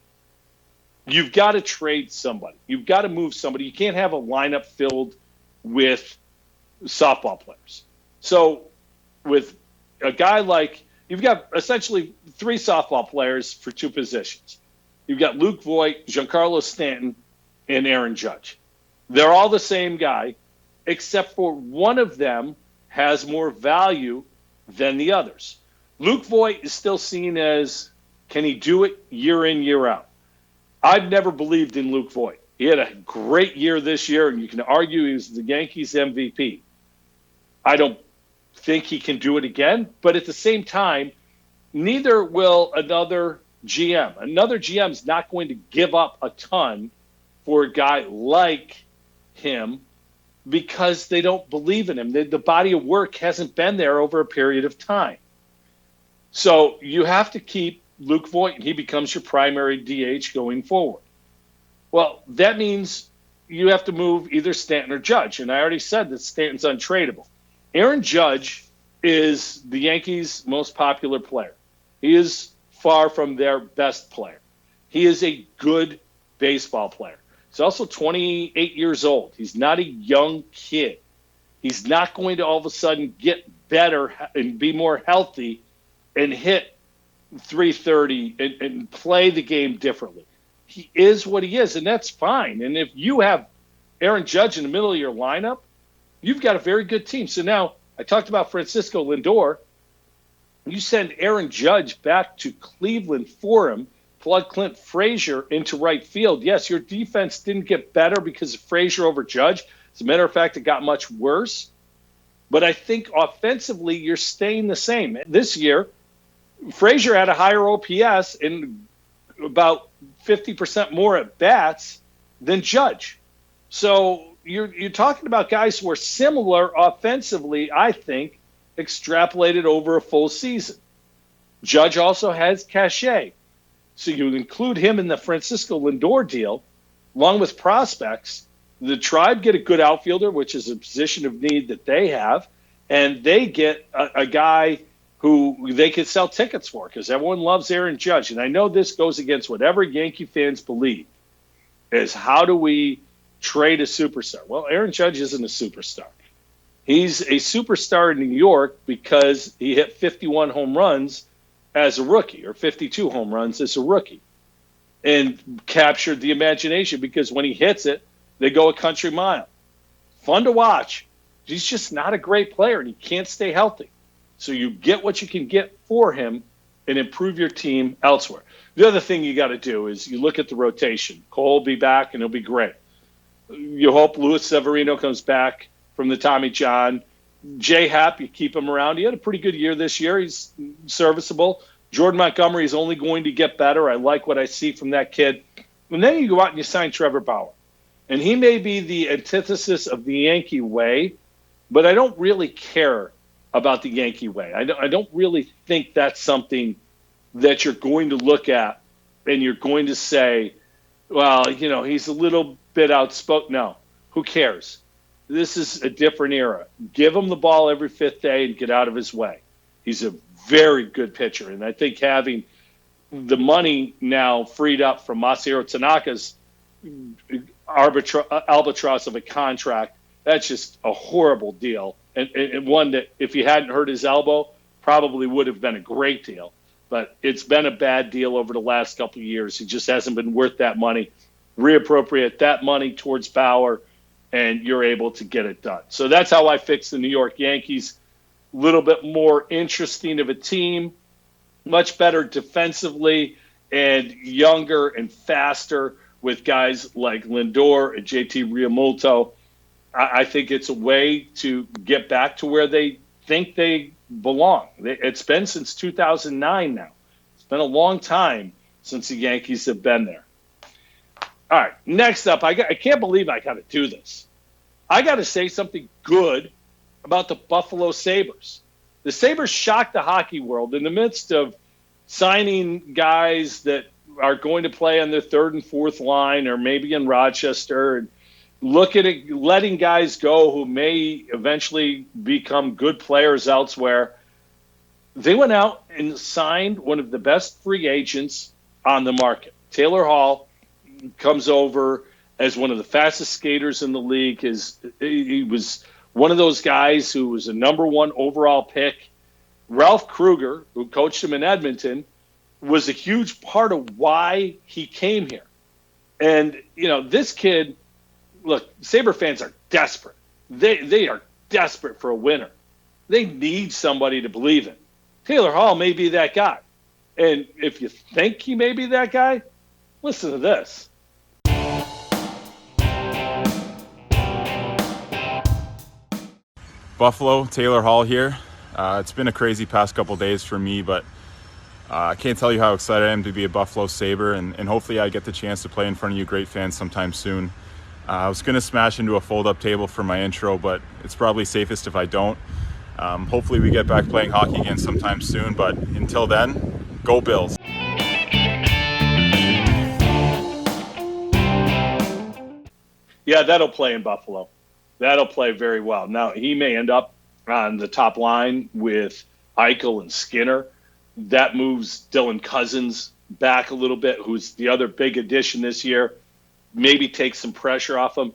S1: you've got to trade somebody. You've got to move somebody. You can't have a lineup filled with softball players. So with a guy like, you've got essentially 3 softball players for 2 positions. You've got Luke Voit, Giancarlo Stanton, and Aaron Judge. They're all the same guy, except for one of them has more value than the others. Luke Voit is still seen as, can he do it year in, year out? I've never believed in Luke Voit. He had a great year this year, and you can argue he was the Yankees MVP. I don't think he can do it again, but at the same time, neither will another GM. Another GM is not going to give up a ton for a guy like him because they don't believe in him. The body of work hasn't been there over a period of time. So you have to keep Luke Voit, and he becomes your primary DH going forward. Well, that means you have to move either Stanton or Judge, and I already said that Stanton's untradeable. Aaron Judge is the Yankees' most popular player. He is far from their best player. He is a good baseball player. He's also 28 years old. He's not a young kid. He's not going to all of a sudden get better and be more healthy and hit 330 and play the game differently. He is what he is, and that's fine. And if you have Aaron Judge in the middle of your lineup, you've got a very good team. So now I talked about Francisco Lindor. You send Aaron Judge back to Cleveland for him, plug Clint Frazier into right field. Yes, your defense didn't get better because of Frazier over Judge. As a matter of fact, it got much worse. But I think offensively, you're staying the same. This year, Frazier had a higher OPS and about 50% more at bats than Judge. So you're talking about guys who are similar offensively, I think, extrapolated over a full season. Judge also has cachet. So you include him in the Francisco Lindor deal, along with prospects. The Tribe get a good outfielder, which is a position of need that they have, and they get a guy who they could sell tickets for because everyone loves Aaron Judge. And I know this goes against whatever Yankee fans believe, is how do we trade a superstar? Well, Aaron Judge isn't a superstar. He's a superstar in New York because he hit 51 home runs as a rookie, or 52 home runs as a rookie, and captured the imagination because when he hits it, they go a country mile. Fun to watch. He's just not a great player, and he can't stay healthy. So you get what you can get for him and improve your team elsewhere. The other thing you got to do is you look at the rotation. Cole will be back, and he'll be great. You hope Luis Severino comes back from the Tommy John. J. Happ, you keep him around. He had a pretty good year this year. He's serviceable. Jordan Montgomery is only going to get better. I like what I see from that kid. And then you go out and you sign Trevor Bauer. And he may be the antithesis of the Yankee way, but I don't really care about the Yankee way. I don't really think that's something that you're going to look at and you're going to say, well, he's a little bit outspoken. No, who cares? This is a different era. Give him the ball every fifth day and get out of his way. He's a very good pitcher. And I think having the money now freed up from Masahiro Tanaka's albatross of a contract, that's just a horrible deal. And one that, if he hadn't hurt his elbow, probably would have been a great deal. But it's been a bad deal over the last couple of years. He just hasn't been worth that money. Reappropriate that money towards Bauer, and you're able to get it done. So that's how I fix the New York Yankees. A little bit more interesting of a team, much better defensively, and younger and faster with guys like Lindor and JT Realmuto. I think it's a way to get back to where they think they belong. It's been since 2009 now. It's been a long time since the Yankees have been there. All right, next up, I can't believe I got to do this. I got to say something good about the Buffalo Sabres. The Sabres shocked the hockey world in the midst of signing guys that are going to play on their third and fourth line or maybe in Rochester, and looking at letting guys go who may eventually become good players elsewhere. They went out and signed one of the best free agents on the market. Taylor Hall comes over as one of the fastest skaters in the league. He was one of those guys who was a number one overall pick. Ralph Kruger, who coached him in Edmonton, was a huge part of why he came here. And, this kid, look, Sabre fans are desperate. They are desperate for a winner. They need somebody to believe in. Taylor Hall may be that guy. And if you think he may be that guy, listen to this.
S3: Buffalo, Taylor Hall here. It's been a crazy past couple days for me, but I can't tell you how excited I am to be a Buffalo Sabre, and hopefully I get the chance to play in front of you great fans sometime soon. I was going to smash into a fold-up table for my intro, but it's probably safest if I don't. Hopefully we get back playing hockey again sometime soon, but until then, go Bills.
S1: Yeah, that'll play in Buffalo. That'll play very well. Now, he may end up on the top line with Eichel and Skinner. That moves Dylan Cousins back a little bit, who's the other big addition this year. Maybe take some pressure off them.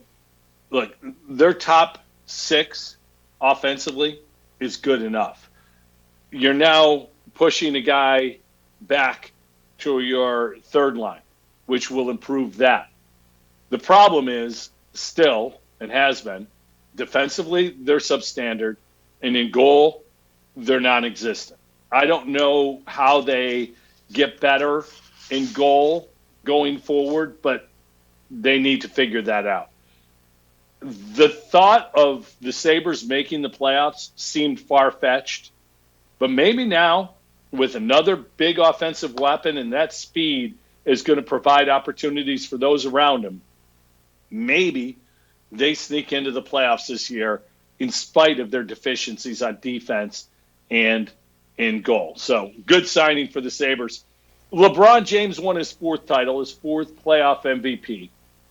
S1: Look, their top six offensively is good enough. You're now pushing a guy back to your third line, which will improve that. The problem is still, and has been, defensively, they're substandard, and in goal, they're non-existent. I don't know how they get better in goal going forward, but they need to figure that out. The thought of the Sabres making the playoffs seemed far-fetched, but maybe now, with another big offensive weapon and that speed is going to provide opportunities for those around them, maybe they sneak into the playoffs this year in spite of their deficiencies on defense and in goal. So good signing for the Sabres. LeBron James won his 4th title, his 4th playoff MVP.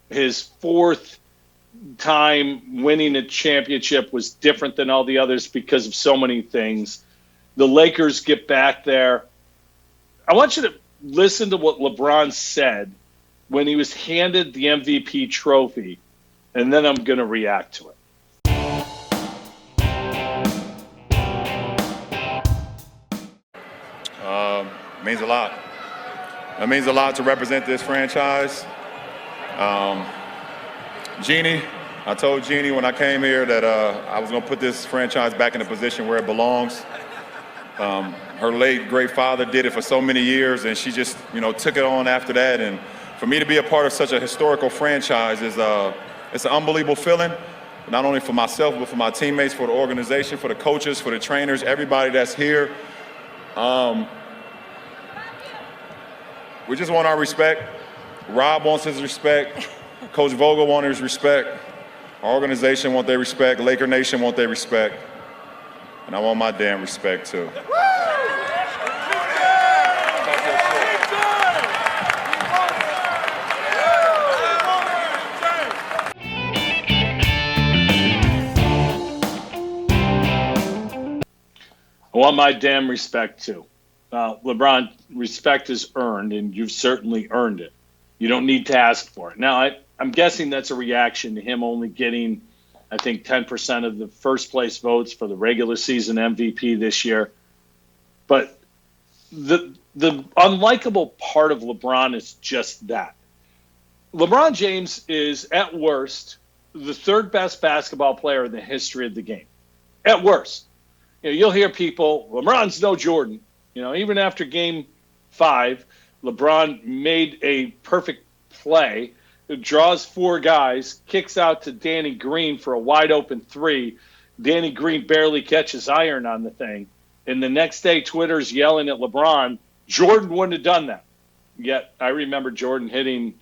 S1: His 4th time winning a championship was different than all the others because of so many things. The Lakers get back there. I want you to listen to what LeBron said when he was handed the MVP trophy, and then I'm going to react to it.
S4: Means a lot. It means a lot to represent this franchise. Jeannie, I told Jeannie when I came here that I was going to put this franchise back in a position where it belongs. Her late great father did it for so many years, and she just, took it on after that. And for me to be a part of such a historical franchise is it's an unbelievable feeling, not only for myself, but for my teammates, for the organization, for the coaches, for the trainers, everybody that's here. We just want our respect. Rob wants his respect. Coach Vogel wants his respect. Our organization wants their respect. Laker Nation wants their respect. And I want my damn respect, too.
S1: I want my damn respect, too. LeBron, respect is earned, and you've certainly earned it. You don't need to ask for it. Now, I'm guessing that's a reaction to him only getting, I think, 10% of the first-place votes for the regular season MVP this year. But the unlikable part of LeBron is just that. LeBron James is, at worst, the 3rd best basketball player in the history of the game. At worst. You'll hear people, LeBron's no Jordan. Even after Game 5, LeBron made a perfect play, draws 4 guys, kicks out to Danny Green for a wide-open 3. Danny Green barely catches iron on the thing. And the next day, Twitter's yelling at LeBron, Jordan wouldn't have done that. Yet, I remember Jordan hitting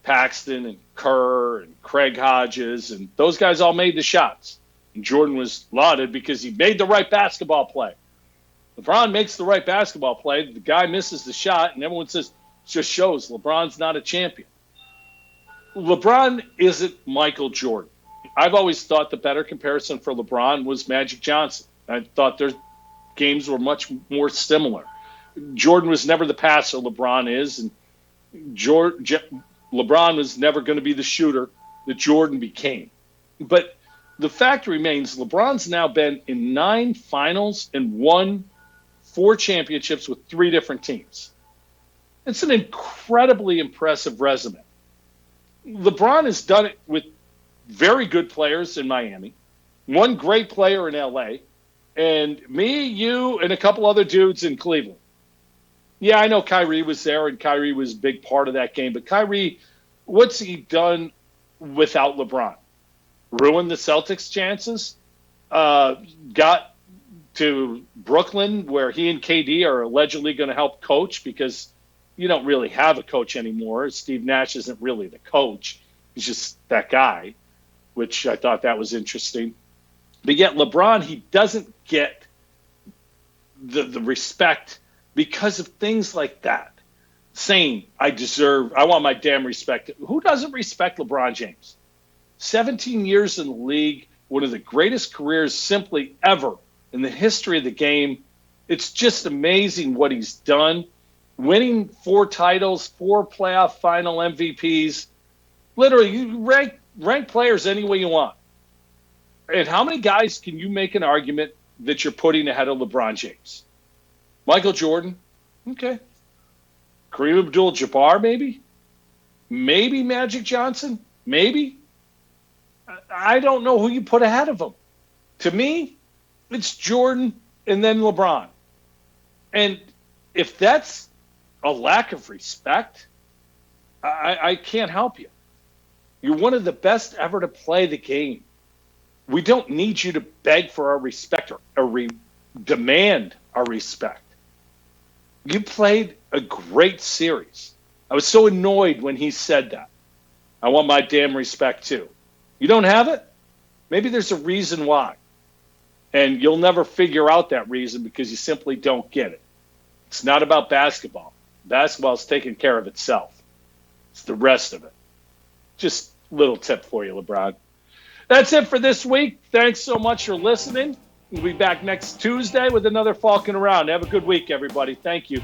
S1: Paxton and Kerr and Craig Hodges, and those guys all made the shots. And Jordan was lauded because he made the right basketball play. LeBron makes the right basketball play. The guy misses the shot, and everyone says, just shows LeBron's not a champion. LeBron isn't Michael Jordan. I've always thought the better comparison for LeBron was Magic Johnson. I thought their games were much more similar. Jordan was never the passer LeBron is, and LeBron was never going to be the shooter that Jordan became. But the fact remains, LeBron's now been in 9 finals and won 4 championships with 3 different teams. It's an incredibly impressive resume. LeBron has done it with very good players in Miami, one great player in LA, and me, you, and a couple other dudes in Cleveland. Yeah, I know Kyrie was there, and Kyrie was a big part of that game, but Kyrie, what's he done without LeBron? Ruined the Celtics' chances, got to Brooklyn where he and KD are allegedly going to help coach because you don't really have a coach anymore. Steve Nash isn't really the coach. He's just that guy, which I thought that was interesting. But yet LeBron, he doesn't get the respect because of things like that. Saying, I want my damn respect. Who doesn't respect LeBron James? 17 years in the league, one of the greatest careers simply ever in the history of the game. It's just amazing what he's done. Winning 4 titles, 4 playoff final MVPs. Literally, you rank players any way you want. And how many guys can you make an argument that you're putting ahead of LeBron James? Michael Jordan? Okay. Kareem Abdul-Jabbar, maybe? Maybe Magic Johnson? Maybe? I don't know who you put ahead of him. To me, it's Jordan and then LeBron. And if that's a lack of respect, I can't help you. You're one of the best ever to play the game. We don't need you to beg for our respect or demand our respect. You played a great series. I was so annoyed when he said that. I want my damn respect too. You don't have it? Maybe there's a reason why. And you'll never figure out that reason because you simply don't get it. It's not about basketball. Basketball's taking care of itself. It's the rest of it. Just a little tip for you, LeBron. That's it for this week. Thanks so much for listening. We'll be back next Tuesday with another Falkin Around. Have a good week, everybody. Thank you.